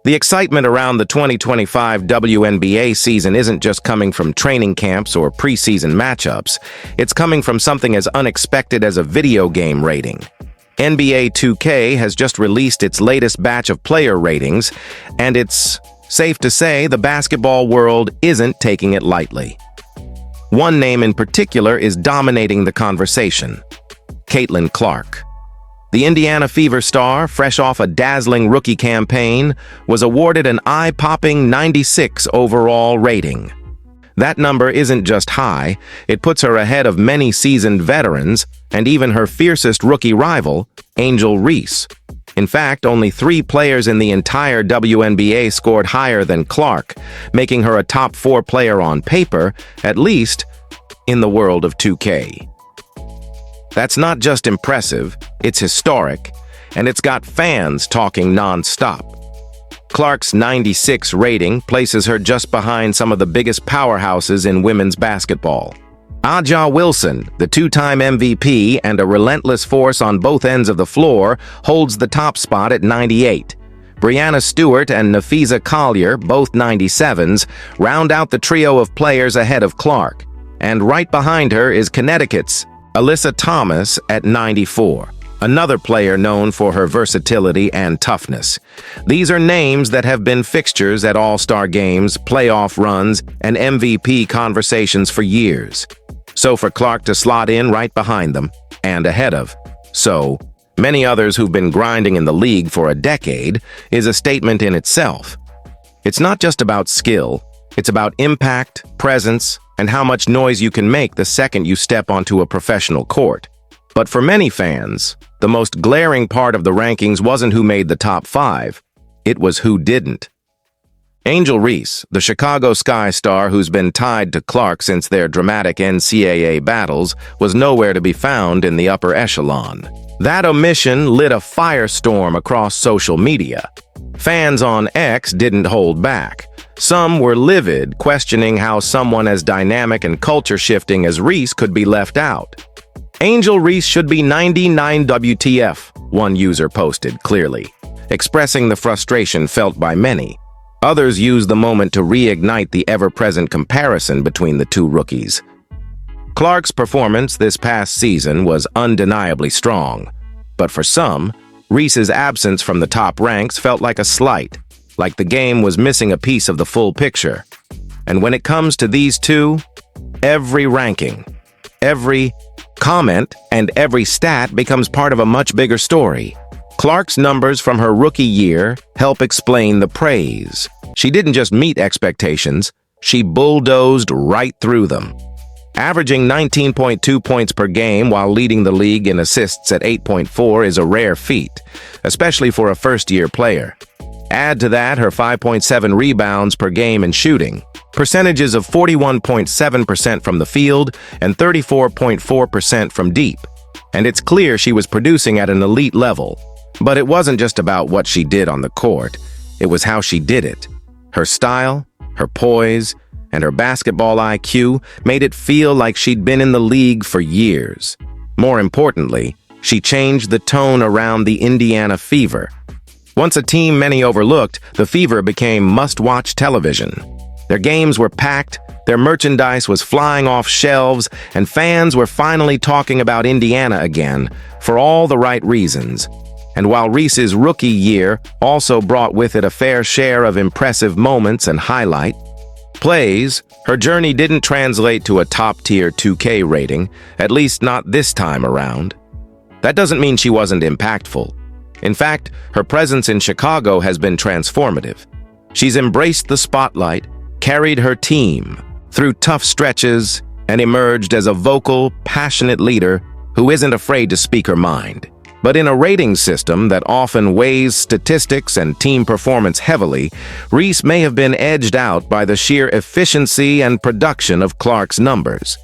The excitement around the 2025 WNBA season isn't just coming from training camps or preseason matchups, it's coming from something as unexpected as a video game rating. NBA 2K has just released its latest batch of player ratings, and it's safe to say the basketball world isn't taking it lightly. One name in particular is dominating the conversation: Caitlin Clark. The Indiana Fever star, fresh off a dazzling rookie campaign, was awarded an eye-popping 96 overall rating. That number isn't just high, it puts her ahead of many seasoned veterans and even her fiercest rookie rival, Angel Reese. In fact, only 3 players in the entire WNBA scored higher than Clark, making her a top 4 player on paper, at least in the world of 2K. That's not just impressive, it's historic, and it's got fans talking non-stop. Clark's 96 rating places her just behind some of the biggest powerhouses in women's basketball. A'ja Wilson, the 2-time MVP and a relentless force on both ends of the floor, holds the top spot at 98. Breanna Stewart and Napheesa Collier, both 97s, round out the trio of players ahead of Clark. And right behind her is Connecticut's Alyssa Thomas at 94, another player known for her versatility and toughness. These are names that have been fixtures at All-Star games, playoff runs, and MVP conversations for years. So for Clark to slot in right behind them, and ahead of so many others who've been grinding in the league for a decade, is a statement in itself. It's not just about skill, it's about impact, presence, and how much noise you can make the second you step onto a professional court. But for many fans, the most glaring part of the rankings wasn't who made the top 5, it was who didn't. Angel Reese, the Chicago Sky star who's been tied to Clark since their dramatic NCAA battles, was nowhere to be found in the upper echelon. That omission lit a firestorm across social media. Fans on X didn't hold back. Some were livid, questioning how someone as dynamic and culture-shifting as Reese could be left out. Angel Reese should be 99 WTF, one user posted clearly, expressing the frustration felt by many. Others used the moment to reignite the ever-present comparison between the two rookies. Clark's performance this past season was undeniably strong, but for some, Reese's absence from the top ranks felt like a slight, like the game was missing a piece of the full picture. And when it comes to these two, every ranking, every comment, and every stat becomes part of a much bigger story. Clark's numbers from her rookie year help explain the praise. She didn't just meet expectations, she bulldozed right through them. Averaging 19.2 points per game while leading the league in assists at 8.4 is a rare feat, especially for a first-year player. Add to that her 5.7 rebounds per game in shooting, percentages of 41.7% from the field and 34.4% from deep. And it's clear she was producing at an elite level. But it wasn't just about what she did on the court, it was how she did it. Her style, her poise, and her basketball IQ made it feel like she'd been in the league for years. More importantly, she changed the tone around the Indiana Fever. Once a team many overlooked, the Fever became must-watch television. Their games were packed, their merchandise was flying off shelves, and fans were finally talking about Indiana again, for all the right reasons. And while Reese's rookie year also brought with it a fair share of impressive moments and highlight plays, her journey didn't translate to a top-tier 2K rating, at least not this time around. That doesn't mean she wasn't impactful. In fact, her presence in Chicago has been transformative. She's embraced the spotlight, carried her team through tough stretches, and emerged as a vocal, passionate leader who isn't afraid to speak her mind. But in a rating system that often weighs statistics and team performance heavily, Reese may have been edged out by the sheer efficiency and production of Clark's numbers.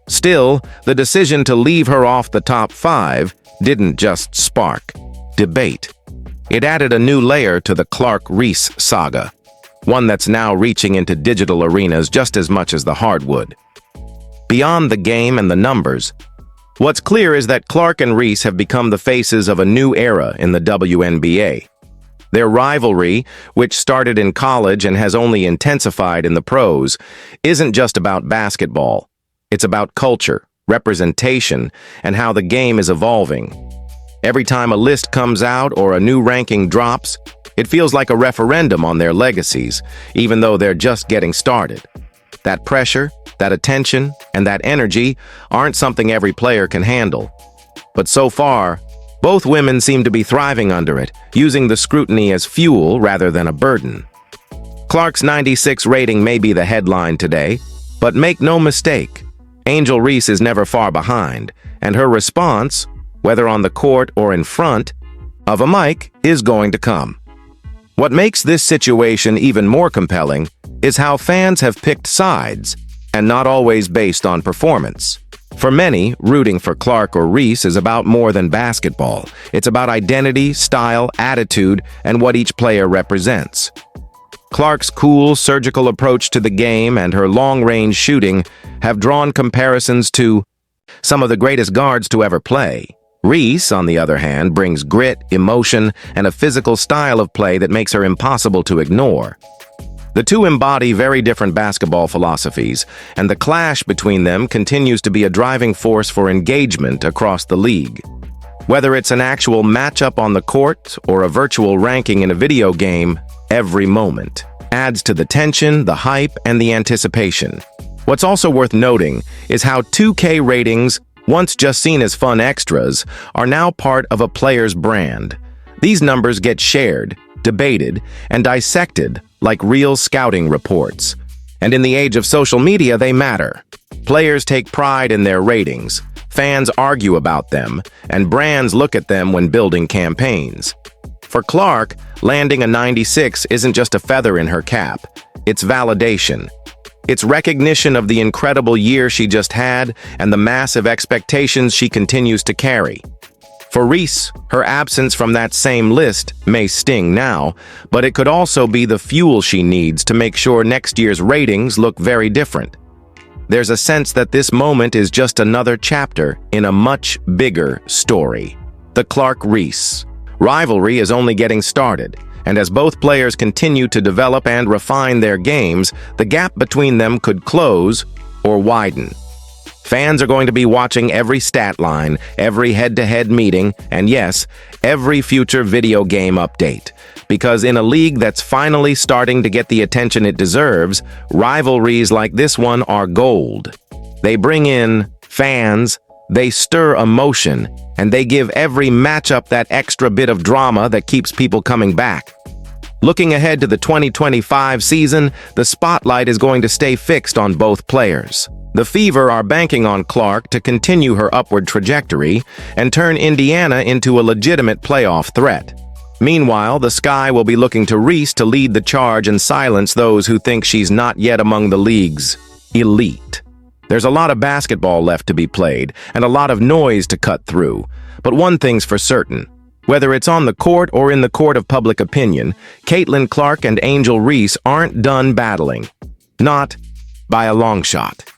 Still, the decision to leave her off the top 5 didn't just spark debate. It added a new layer to the Clark-Reese saga, one that's now reaching into digital arenas just as much as the hardwood. Beyond the game and the numbers, what's clear is that Clark and Reese have become the faces of a new era in the WNBA. Their rivalry, which started in college and has only intensified in the pros, isn't just about basketball. It's about culture, representation, and how the game is evolving. Every time a list comes out or a new ranking drops, it feels like a referendum on their legacies, even though they're just getting started. That pressure, that attention, and that energy aren't something every player can handle. But so far, both women seem to be thriving under it, using the scrutiny as fuel rather than a burden. Clark's 96 rating may be the headline today, but make no mistake, Angel Reese is never far behind, and her response, whether on the court or in front of a mic, is going to come. What makes this situation even more compelling is how fans have picked sides, and not always based on performance. For many, rooting for Clark or Reese is about more than basketball. It's about identity, style, attitude, and what each player represents. Clark's cool, surgical approach to the game and her long-range shooting have drawn comparisons to some of the greatest guards to ever play. Reese, on the other hand, brings grit, emotion, and a physical style of play that makes her impossible to ignore. The two embody very different basketball philosophies, and the clash between them continues to be a driving force for engagement across the league. Whether it's an actual matchup on the court or a virtual ranking in a video game, every moment adds to the tension, the hype, and the anticipation. What's also worth noting is how 2K ratings, once just seen as fun extras, are now part of a player's brand. These numbers get shared, debated, and dissected like real scouting reports. And in the age of social media, they matter. Players take pride in their ratings, fans argue about them, and brands look at them when building campaigns. For Clark, landing a 96 isn't just a feather in her cap, it's validation. It's recognition of the incredible year she just had and the massive expectations she continues to carry. For Reese, her absence from that same list may sting now, but it could also be the fuel she needs to make sure next year's ratings look very different. There's a sense that this moment is just another chapter in a much bigger story. The Clark-Reese rivalry is only getting started, and as both players continue to develop and refine their games, the gap between them could close or widen. Fans are going to be watching every stat line, every head-to-head meeting, and yes, every future video game update. Because in a league that's finally starting to get the attention it deserves, rivalries like this one are gold. They bring in fans, they stir emotion, and they give every matchup that extra bit of drama that keeps people coming back. Looking ahead to the 2025 season, the spotlight is going to stay fixed on both players. The Fever are banking on Clark to continue her upward trajectory and turn Indiana into a legitimate playoff threat. Meanwhile, the Sky will be looking to Reese to lead the charge and silence those who think she's not yet among the league's elite. There's a lot of basketball left to be played and a lot of noise to cut through. But one thing's for certain. Whether it's on the court or in the court of public opinion, Caitlin Clark and Angel Reese aren't done battling. Not by a long shot.